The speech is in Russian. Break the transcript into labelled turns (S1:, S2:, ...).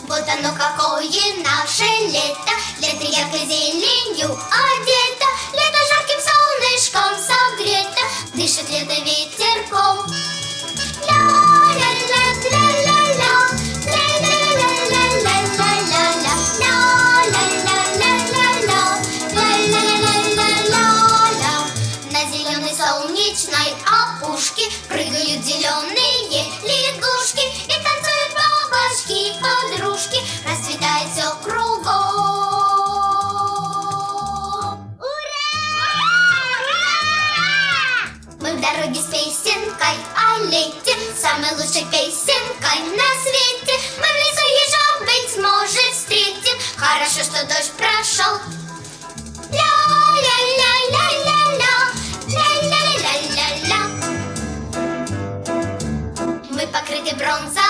S1: Вот оно какое наше лето, лето яркой зеленью одето, лето жарким солнышком согрето, дышит лето ветерком. Ля-ля-ля-ля-ля-ля, ля-ля-ля-ля-ля-ля-ля, ля-ля-ля-ля-ля-ля-ля-ля-ля. На зеленой солнечной опушке прыгают зеленые лягушки и танцуют бабочки-подружки, расцветает все кругом. Ура! Мы в дороге с песенкой о лете, самой лучшей песенкой на свете. Мы в лесу ежа, быть может, встретим, хорошо, что дождь прошел. Ля-ля-ля-ля-ля-ля, ля-ля-ля-ля-ля. Мы покрыты бронзой